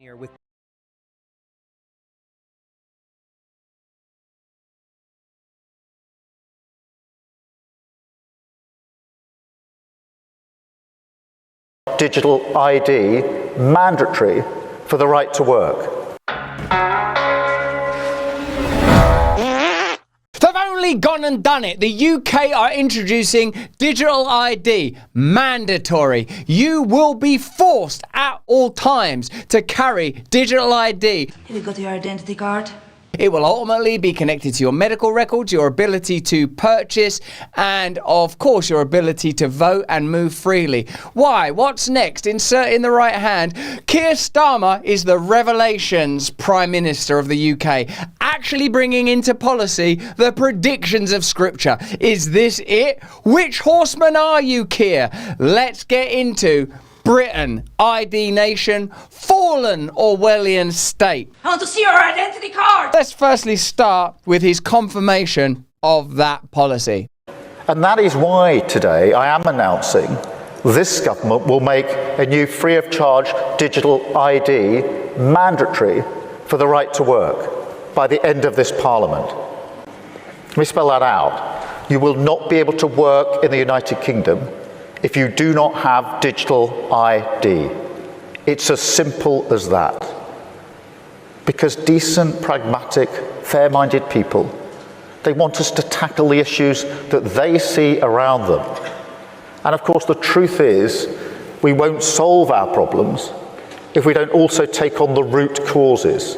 Here with digital ID mandatory for the right to work. They've only gone and done it. The UK are introducing digital ID, mandatory. You will be forced at all times to carry digital ID. Have you got your identity card? It will ultimately be connected to your medical records, your ability to purchase, and of course your ability to vote and move freely. Why? What's next? Insert in the right hand. Kier Starmer is the Revelations Prime Minister of the UK, actually bringing into policy the predictions of Scripture. Is this it? Which horseman are you, Kier? Let's get into Britain, ID nation, fallen Orwellian state. I want to see your identity card! Let's firstly start with his confirmation of that policy. And that is why today I am announcing this government will make a new free of charge digital ID mandatory for the right to work by the end of this Parliament. Let me spell that out. You will not be able to work in the United Kingdom if you do not have digital ID. It's as simple as that. Because decent, pragmatic, fair-minded people, they want us to tackle the issues that they see around them. And of course, the truth is, we won't solve our problems if we don't also take on the root causes,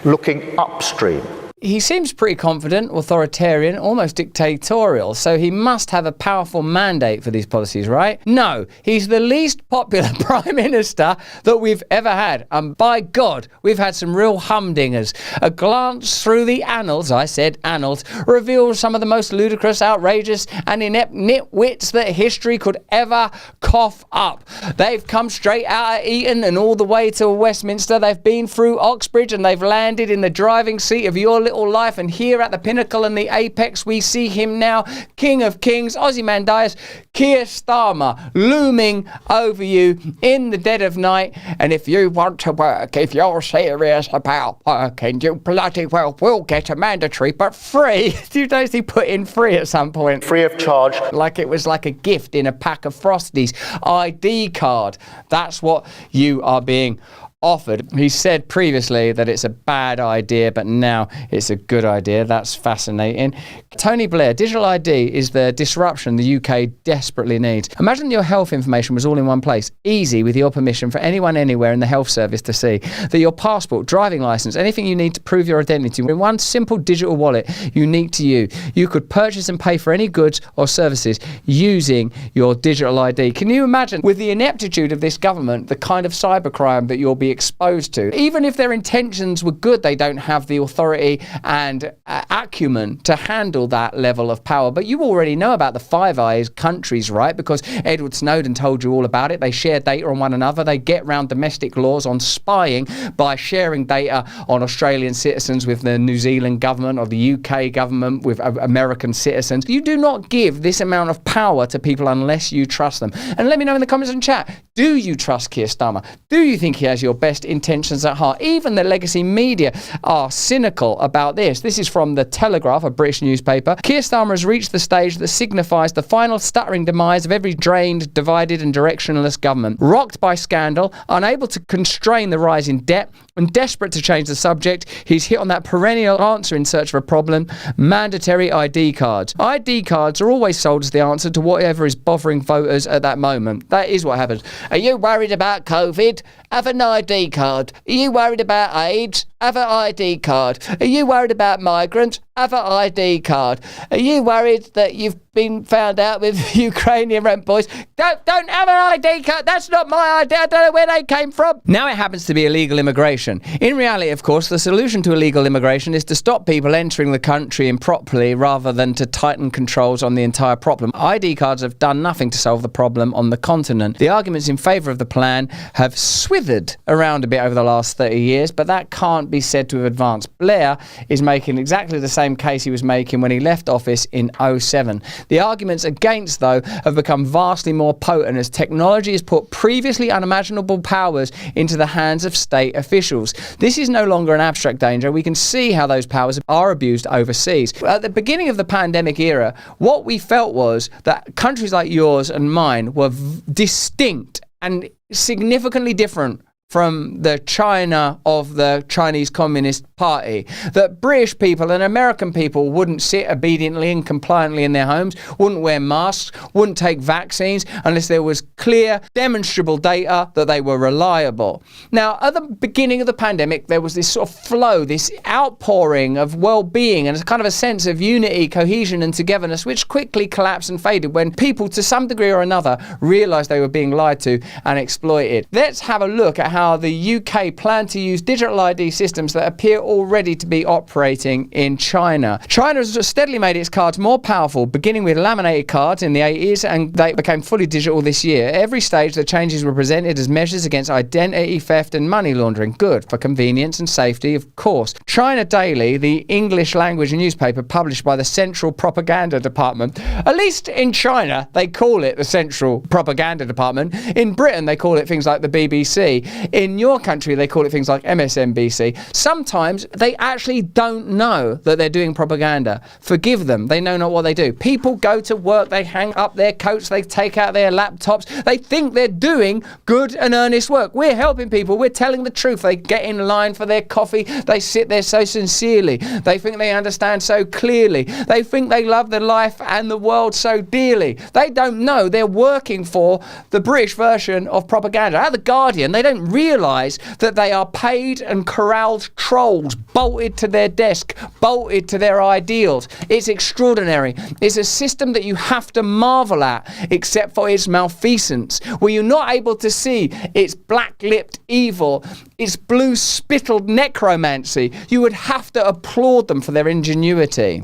looking upstream. He seems pretty confident, authoritarian, almost dictatorial, so he must have a powerful mandate for these policies, right? No, he's the least popular Prime Minister that we've ever had. And by God, we've had some real humdingers. A glance through the annals, I said annals, reveals some of the most ludicrous, outrageous and inept nitwits that history could ever cough up. They've come straight out of Eton and all the way to Westminster. They've been through Oxbridge and they've landed in the driving seat of your little life, and here at the pinnacle and the apex we see him now, King of Kings, Ozymandias, Kier Starmer, looming over you in the dead of night. And if you want to work, if you're serious about working, you bloody well will get a mandatory but free. Do you notice he put in free at some point? Free of charge. Like it was like a gift in a pack of Frosties. ID card. That's what you are being offered. He said previously that it's a bad idea, but now it's a good idea. That's fascinating. Tony Blair, digital ID is the disruption the UK desperately needs. Imagine your health information was all in one place, easy with your permission for anyone anywhere in the health service to see. That your passport, driving licence, anything you need to prove your identity in one simple digital wallet unique to you. You could purchase and pay for any goods or services using your digital ID. Can you imagine, with the ineptitude of this government, the kind of cybercrime that you'll be exposed to? Even if their intentions were good, they don't have the authority and acumen to handle that level of power. But you already know about the Five Eyes countries, right? Because Edward Snowden told you all about it. They share data on one another. They get around domestic laws on spying by sharing data on Australian citizens with the New Zealand government or the UK government with American citizens. You do not give this amount of power to people unless you trust them. And let me know in the comments and chat, do you trust Kier Starmer? Do you think he has your best intentions at heart? Even the legacy media are cynical about this. This is from The Telegraph, a British newspaper. Kier Starmer has reached the stage that signifies the final stuttering demise of every drained, divided and directionless government. Rocked by scandal, unable to constrain the rise in debt, and desperate to change the subject, he's hit on that perennial answer in search of a problem: mandatory ID cards. ID cards are always sold as the answer to whatever is bothering voters at that moment. That is what happens. Are you worried about COVID? Have an ID card. Are you worried about AIDS? Have an ID card. Are you worried about migrants? Have an ID card. Are you worried that you've been found out with Ukrainian rent boys? Don't have an ID card. That's not my ID. I don't know where they came from. Now it happens to be illegal immigration. In reality, of course, the solution to illegal immigration is to stop people entering the country improperly rather than to tighten controls on the entire problem. ID cards have done nothing to solve the problem on the continent. The arguments in favour of the plan have swithered around a bit over the last 30 years, but that can't can't be said to have advanced. Blair is making exactly the same case he was making when he left office in 2007. The arguments against, though, have become vastly more potent as technology has put previously unimaginable powers into the hands of state officials. This is no longer an abstract danger. We can see how those powers are abused overseas. At the beginning of the pandemic era, what we felt was that countries like yours and mine were distinct and significantly different from the China of the Chinese Communist Party. That British people and American people wouldn't sit obediently and compliantly in their homes, wouldn't wear masks, wouldn't take vaccines unless there was clear, demonstrable data that they were reliable. Now, at the beginning of the pandemic, there was this sort of flow, this outpouring of well-being and kind of a sense of unity, cohesion and togetherness, which quickly collapsed and faded when people, to some degree or another, realised they were being lied to and exploited. Let's have a look at how the UK plan to use digital ID systems that appear already to be operating in China. China has steadily made its cards more powerful, beginning with laminated cards in the 80s, and they became fully digital this year. At every stage, the changes were presented as measures against identity theft and money laundering. Good for convenience and safety, of course. China Daily, the English language newspaper published by the Central Propaganda Department. At least in China, they call it the Central Propaganda Department. In Britain, they call it things like the BBC. In your country, they call it things like MSNBC. Sometimes they actually don't know that they're doing propaganda. Forgive them. They know not what they do. People go to work, they hang up their coats, they take out their laptops. They think they're doing good and earnest work. We're helping people. We're telling the truth. They get in line for their coffee. They sit there so sincerely. They think they understand so clearly. They think they love their life and the world so dearly. They don't know they're working for the British version of propaganda. At The Guardian, they don't realise that they are paid and corralled trolls, bolted to their desk, bolted to their ideals. It's extraordinary. It's a system that you have to marvel at, except for its malfeasance, where you're not able to see its black-lipped evil, its blue-spittled necromancy. You would have to applaud them for their ingenuity.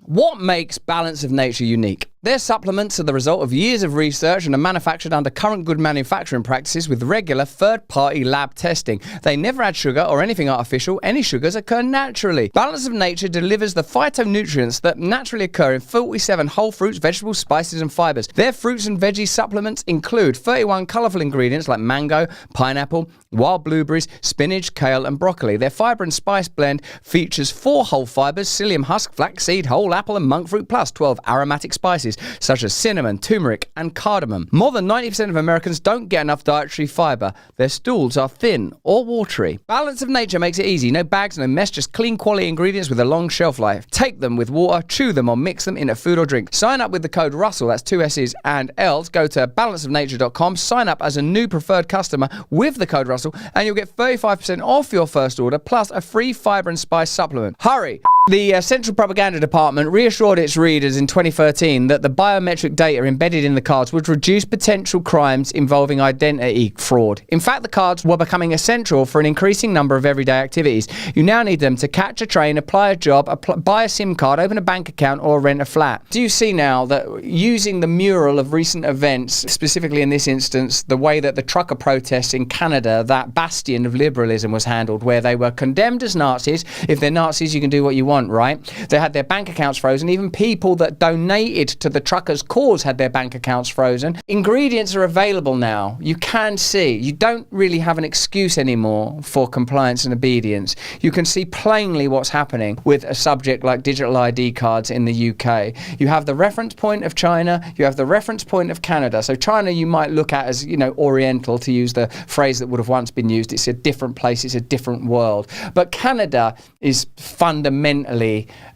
What makes Balance of Nature unique? Their supplements are the result of years of research and are manufactured under current good manufacturing practices with regular third-party lab testing. They never add sugar or anything artificial. Any sugars occur naturally. Balance of Nature delivers the phytonutrients that naturally occur in 47 whole fruits, vegetables, spices and fibres. Their fruits and veggie supplements include 31 colourful ingredients like mango, pineapple, wild blueberries, spinach, kale and broccoli. Their fibre and spice blend features 4 whole fibres, psyllium husk, flaxseed, whole apple and monk fruit, plus 12 aromatic spices such as cinnamon, turmeric and cardamom. More than 90% of Americans don't get enough dietary fibre. Their stools are thin or watery. Balance of Nature makes it easy. No bags, no mess, just clean quality ingredients with a long shelf life. Take them with water, chew them or mix them in a food or drink. Sign up with the code Russell, that's 2 S's and L's. Go to balanceofnature.com, sign up as a new preferred customer with the code Russell and you'll get 35% off your first order plus a free fibre and spice supplement. Hurry! The Central Propaganda Department reassured its readers in 2013 that the biometric data embedded in the cards would reduce potential crimes involving identity fraud. In fact, the cards were becoming essential for an increasing number of everyday activities. You now need them to catch a train, apply a job, buy a SIM card, open a bank account or rent a flat. Do you see now that using the mural of recent events, specifically in this instance, the way that the trucker protests in Canada, that bastion of liberalism was handled, where they were condemned as Nazis. If they're Nazis, you can do what you want. Right? They had their bank accounts frozen. Even people that donated to the truckers' cause had their bank accounts frozen. Ingredients are available now. You can see. You don't really have an excuse anymore for compliance and obedience. You can see plainly what's happening with a subject like digital ID cards in the UK. You have the reference point of China. You have the reference point of Canada. So China you might look at as, Oriental, to use the phrase that would have once been used. It's a different place. It's a different world. But Canada is fundamentally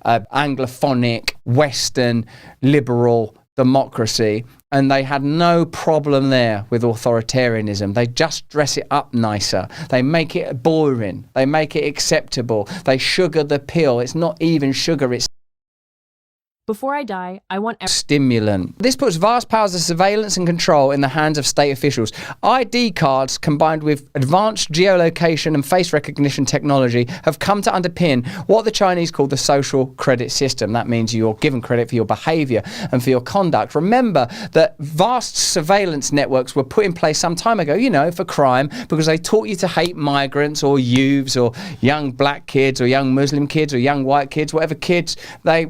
Anglophonic, Western, liberal democracy, and they had no problem there with authoritarianism. They just dress it up nicer. They make it boring. They make it acceptable. They sugar the pill. It's not even sugar, it's Before I die, I want stimulant. This puts vast powers of surveillance and control in the hands of state officials. ID cards combined with advanced geolocation and face recognition technology have come to underpin what the Chinese call the social credit system. That means you're given credit for your behaviour and for your conduct. Remember that vast surveillance networks were put in place some time ago, for crime, because they taught you to hate migrants or youths or young black kids or young Muslim kids or young white kids, whatever kids they,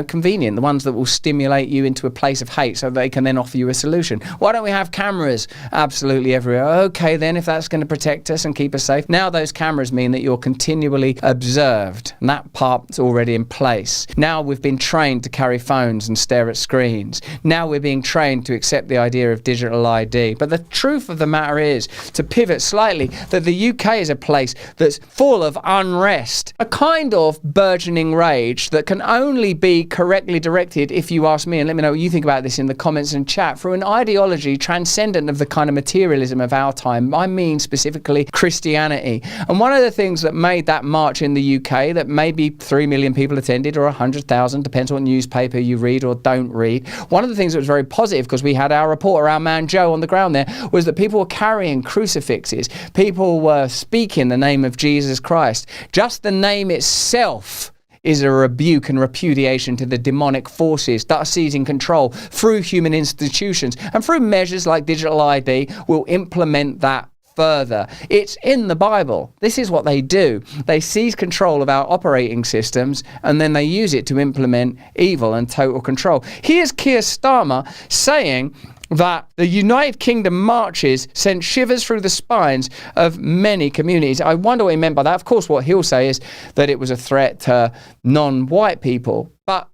convenient, the ones that will stimulate you into a place of hate so they can then offer you a solution. Why don't we have cameras absolutely everywhere? Okay, then, if that's going to protect us and keep us safe. Now those cameras mean that you're continually observed, and that part's already in place. Now we've been trained to carry phones and stare at screens. Now we're being trained to accept the idea of digital ID. But the truth of the matter is, to pivot slightly, that the UK is a place that's full of unrest, a kind of burgeoning rage that can only be correctly directed, if you ask me, and let me know what you think about this in the comments and chat, through an ideology transcendent of the kind of materialism of our time. I mean specifically Christianity. And one of the things that made that march in the UK, that maybe 3 million people attended or 100,000, depends what newspaper you read or don't read, one of the things that was very positive, because we had our reporter, our man Joe, on the ground there, was that people were carrying crucifixes. People were speaking the name of Jesus Christ. Just the name itself is a rebuke and repudiation to the demonic forces that are seizing control through human institutions, and through measures like digital ID will implement that further. It's in the Bible. This is what they do. They seize control of our operating systems and then they use it to implement evil and total control. Here's Kier Starmer saying that the United Kingdom marches sent shivers through the spines of many communities. I wonder what he meant by that. Of course, what he'll say is that it was a threat to non-white people. But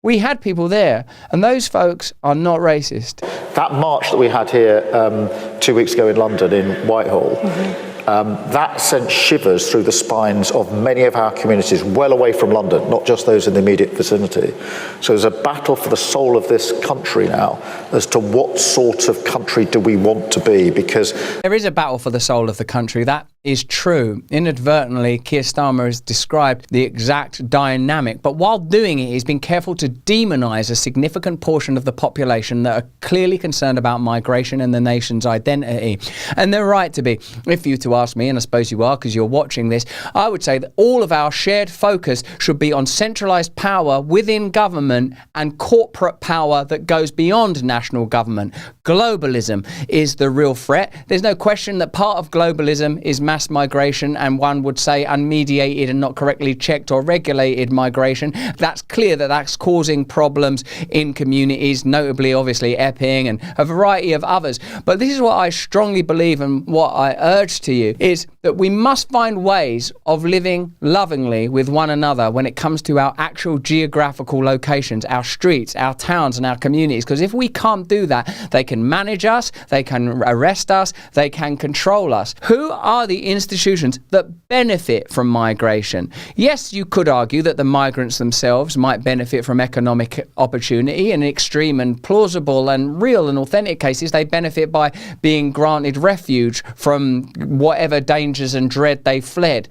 we had people there, and those folks are not racist. That march that we had here 2 weeks ago in London, in Whitehall, that sent shivers through the spines of many of our communities well away from London, not just those in the immediate vicinity. So there's a battle for the soul of this country now as to what sort of country do we want to be, because there is a battle for the soul of the country. That is true. Inadvertently, Kier Starmer has described the exact dynamic, but while doing it, he's been careful to demonise a significant portion of the population that are clearly concerned about migration and the nation's identity. And they're right to be. If you to ask me, and I suppose you are because you're watching this, I would say that all of our shared focus should be on centralised power within government and corporate power that goes beyond national government. Globalism is the real threat. There's no question that part of globalism is mass migration, and one would say unmediated and not correctly checked or regulated migration. That's clear that that's causing problems in communities, notably obviously Epping and a variety of others. But this is what I strongly believe, and what I urge to you is that we must find ways of living lovingly with one another when it comes to our actual geographical locations, our streets, our towns and our communities. Because if we can't do that, they can manage us, they can arrest us, they can control us. Who are the institutions that benefit from migration? Yes, you could argue that the migrants themselves might benefit from economic opportunity. In extreme and plausible and real and authentic cases, they benefit by being granted refuge from whatever dangers and dread they fled.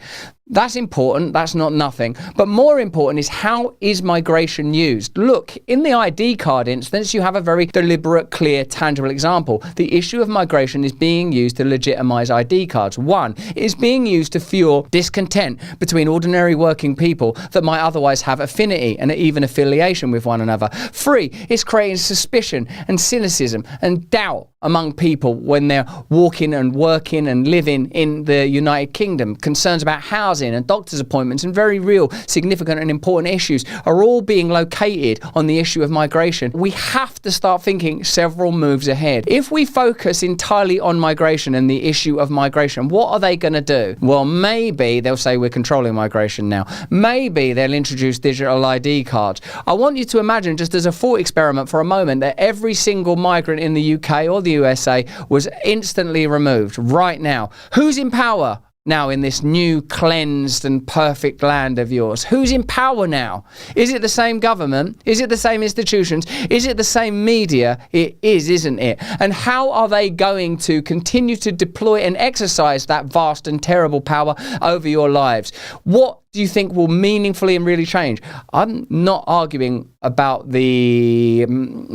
That's important, that's not nothing. But more important is, how is migration used? Look, in the ID card instance, you have a very deliberate, clear, tangible example. The issue of migration is being used to legitimise ID cards. One, it is being used to fuel discontent between ordinary working people that might otherwise have affinity and even affiliation with one another. Three, it's creating suspicion and cynicism and doubt among people when they're walking and working and living in the United Kingdom. Concerns about housing and doctor's appointments and very real, significant and important issues are all being located on the issue of migration. We have to start thinking several moves ahead. If we focus entirely on migration and the issue of migration, what are they going to do? Well, maybe they'll say we're controlling migration now. Maybe they'll introduce digital ID cards. I want you to imagine, just as a thought experiment for a moment, that every single migrant in the UK or the USA was instantly removed right now. Who's in power? now in this new cleansed and perfect land of yours? Who's in power now? Is it the same government? Is it the same institutions? Is it the same media? It is, isn't it? And how are they going to continue to deploy and exercise that vast and terrible power over your lives? What do you think will meaningfully and really change? I'm not arguing about the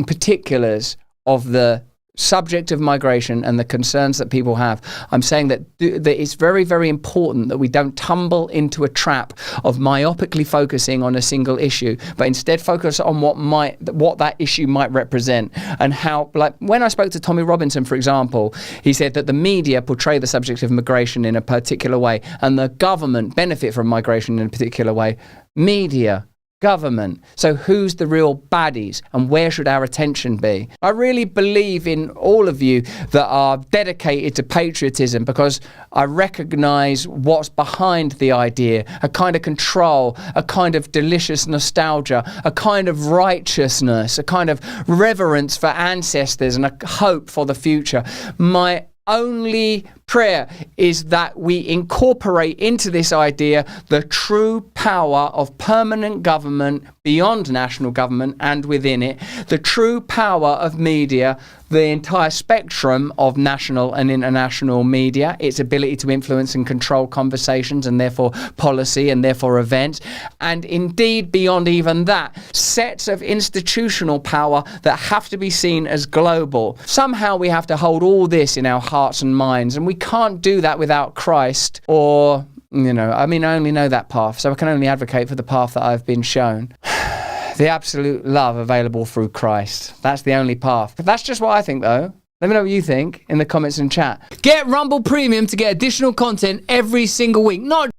particulars of the subject of migration and the concerns that people have. I'm saying that it's very, very important that we don't tumble into a trap of myopically focusing on a single issue, but instead focus on what that issue might represent, and how, like when I spoke to Tommy Robinson, for example, he said that the media portray the subject of migration in a particular way and the government benefit from migration in a particular way. Media, government. So who's the real baddies and where should our attention be? I really believe in all of you that are dedicated to patriotism, because I recognise what's behind the idea, a kind of control, a kind of delicious nostalgia, a kind of righteousness, a kind of reverence for ancestors and a hope for the future. My only prayer is that we incorporate into this idea the true power of permanent government beyond national government and within it, the true power of media, the entire spectrum of national and international media, its ability to influence and control conversations and therefore policy and therefore events, and indeed beyond even that, sets of institutional power that have to be seen as global. Somehow we have to hold all this in our hearts and minds, and we can't do that without Christ, or, I only know that path, so I can only advocate for the path that I've been shown. The absolute love available through Christ. That's the only path. That's just what I think, though. Let me know what you think in the comments and chat. Get Rumble Premium to get additional content every single week. Not